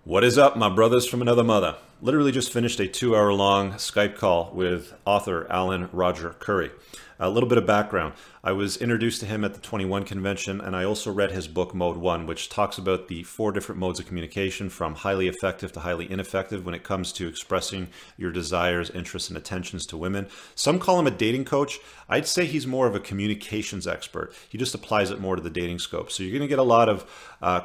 What is up, my brothers from another mother? Literally just finished a 2-hour-long Skype call with author Alan Roger Currie. A little bit of background. I was introduced to him at the 21 convention, and I also read his book, Mode 1, which talks about the 4 different modes of communication, from highly effective to highly ineffective when it comes to expressing your desires, interests, and attentions to women. Some call him a dating coach. I'd say he's more of a communications expert. He just applies it more to the dating scope. So you're going to get a lot of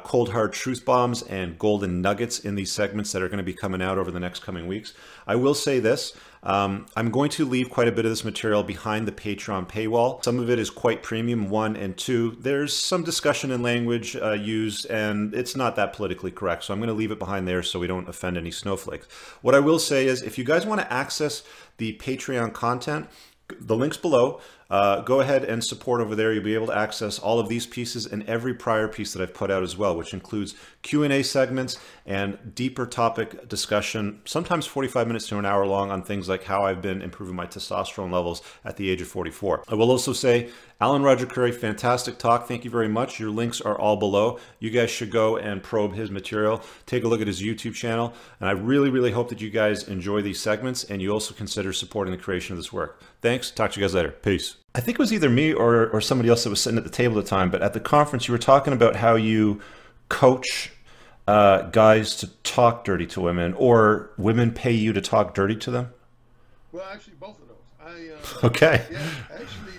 cold, hard truth bombs and golden nuggets in these segments that are going to be coming out over the next coming weeks. I will say this. I'm going to leave quite a bit of this material behind the Patreon paywall. Some of it is quite premium, 1, and 2. There's some discussion and language used, and it's not that politically correct. So I'm going to leave it behind there so we don't offend any snowflakes. What I will say is, if you guys want to access the Patreon content, the link's below. Go ahead and support over there. You'll be able to access all of these pieces and every prior piece that I've put out as well, which includes Q&A segments and deeper topic discussion, sometimes 45 minutes to an hour long, on things like how I've been improving my testosterone levels at the age of 44. I will also say, Alan Roger Currie, fantastic talk. Thank you very much. Your links are all below. You guys should go and probe his material. Take a look at his YouTube channel. And I really, really hope that you guys enjoy these segments and you also consider supporting the creation of this work. Thanks. Talk to you guys later. Peace. I think it was either me or somebody else that was sitting at the table at the time, but at the conference you were talking about how you coach guys to talk dirty to women, or women pay you to talk dirty to them. Well, actually, both of those. Okay. Yeah, actually,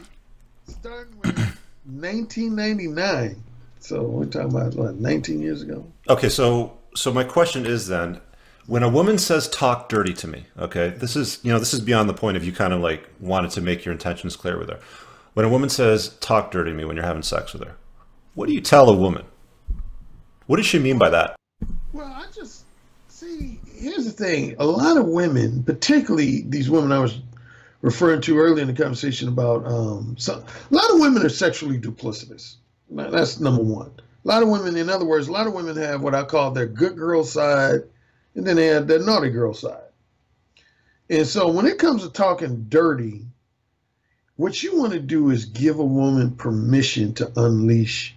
starting with 1999. So we're talking about what, 19 years ago. Okay, so my question is then, when a woman says talk dirty to me, okay, this is beyond the point of you kind of like wanted to make your intentions clear with her. When a woman says talk dirty to me when you're having sex with her, what do you tell a woman? What does she mean by that? Well, I just see, here's the thing. A lot of women, particularly these women I was referring to earlier in the conversation about, a lot of women are sexually duplicitous. That's number one. A lot of women, in other words, a lot of women have what I call their good girl side, and then they have their naughty girl side. And so when it comes to talking dirty, what you want to do is give a woman permission to unleash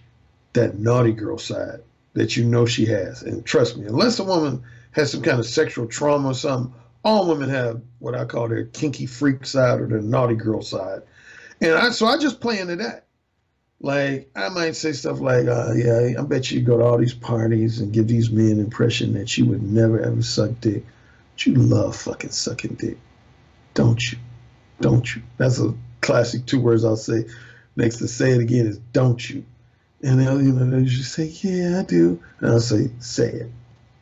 that naughty girl side that you know she has. And trust me, unless a woman has some kind of sexual trauma or something, all women have what I call their kinky freak side or their naughty girl side. And so I just play into that. Like, I might say stuff like, yeah, I bet you go to all these parties and give these men the impression that you would never ever suck dick. But you love fucking sucking dick, don't you? Don't you? That's a classic 2 words I'll say. Next to say it again is don't you? And they'll just say, yeah, I do. And I'll say it.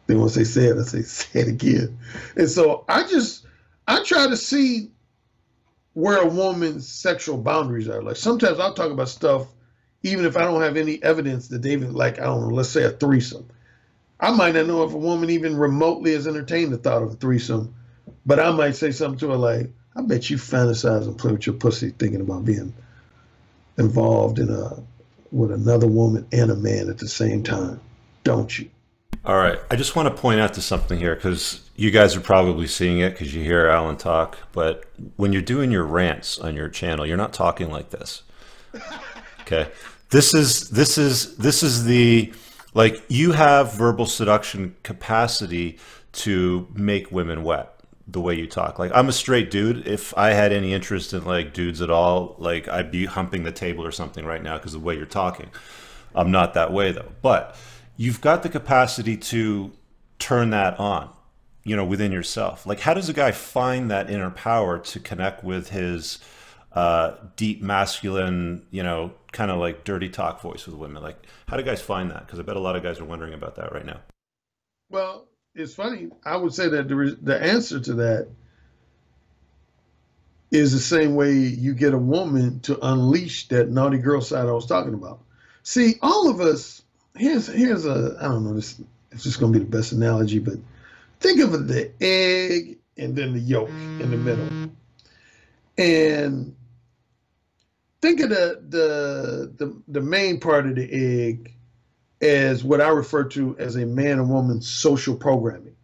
They won't say it, I say it again. And so I try to see where a woman's sexual boundaries are. Like, sometimes I'll talk about stuff even if I don't have any evidence that they've, like, I don't know, let's say a threesome. I might not know if a woman even remotely has entertained the thought of a threesome, but I might say something to her like, I bet you fantasize and play with your pussy thinking about being involved in with another woman and a man at the same time, don't you? All right. I just want to point out to something here, because you guys are probably seeing it because you hear Alan talk, but when you're doing your rants on your channel, you're not talking like this. Okay. This is the, like, you have verbal seduction capacity to make women wet the way you talk. Like, I'm a straight dude. If I had any interest in, like, dudes at all, like, I'd be humping the table or something right now because of the way you're talking. I'm not that way though. But you've got the capacity to turn that on, within yourself. Like, how does a guy find that inner power to connect with his deep masculine, kind of like dirty talk voice with women? Like, how do guys find that? Because I bet a lot of guys are wondering about that right now. Well, it's funny. I would say that the answer to that is the same way you get a woman to unleash that naughty girl side I was talking about. See, all of us, here's a, I don't know, this it's just going to be the best analogy, but think of it, the egg and then the yolk in the middle. And think of the main part of the egg as what I refer to as a man and woman social programming.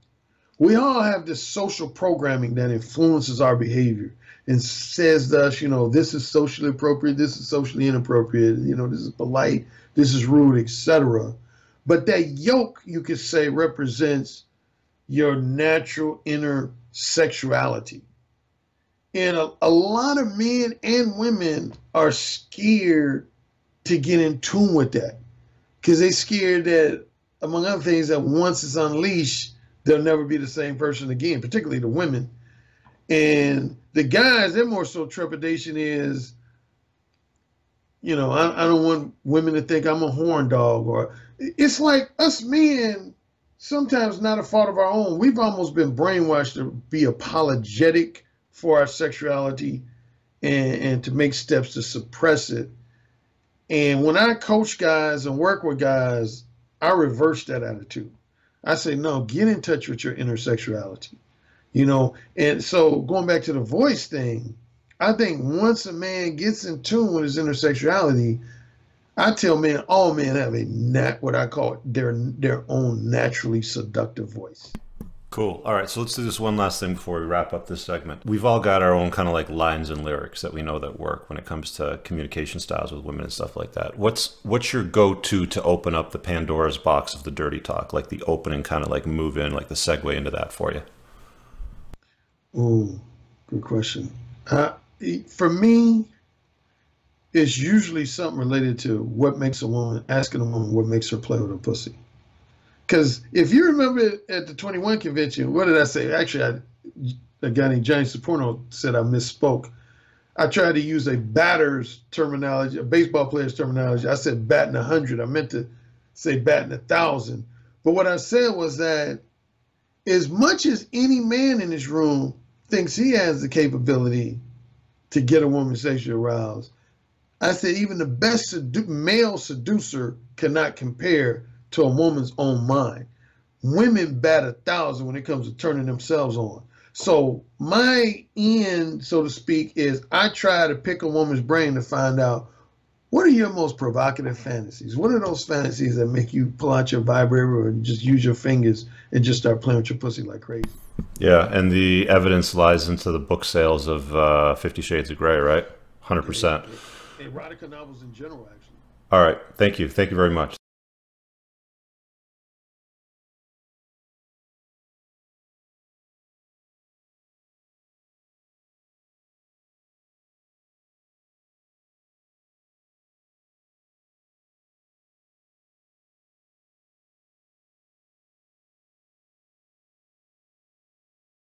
We all have this social programming that influences our behavior and says to us, this is socially appropriate, this is socially inappropriate, this is polite, this is rude, etc. But that yoke, you could say, represents your natural inner sexuality. And a lot of men and women are scared to get in tune with that because they're scared that, among other things, that once it's unleashed, they'll never be the same person again, particularly the women. And the guys, their more so trepidation is, I don't want women to think I'm a horn dog. Or it's like us men, sometimes not a fault of our own. We've almost been brainwashed to be apologetic for our sexuality and to make steps to suppress it. And when I coach guys and work with guys, I reverse that attitude. I say, no, get in touch with your inner sexuality. And so going back to the voice thing, I think once a man gets in tune with his inner sexuality, I tell men, all men have what I call their own naturally seductive voice. Cool. All right. So let's do this one last thing before we wrap up this segment. We've all got our own kind of like lines and lyrics that we know that work when it comes to communication styles with women and stuff like that. What's your go-to to open up the Pandora's box of the dirty talk, like the opening kind of like move in, like the segue into that for you? Oh, good question. For me, it's usually something related to asking a woman what makes her play with her pussy. Because if you remember at the 21 convention, what did I say? Actually, a guy named Johnny Saporno said I misspoke. I tried to use a batter's terminology, a baseball player's terminology. I said batting 100. I meant to say batting 1,000. But what I said was that as much as any man in this room thinks he has the capability to get a woman sexually aroused, I said even the best male seducer cannot compare to a woman's own mind. Women bat 1,000 when it comes to turning themselves on. So my end, so to speak, is I try to pick a woman's brain to find out, what are your most provocative fantasies? What are those fantasies that make you pull out your vibrator or just use your fingers and just start playing with your pussy like crazy? Yeah, and the evidence lies into the book sales of 50 Shades of Grey, right? 100%. Erotica novels in general, actually. All right. Thank you. Thank you very much.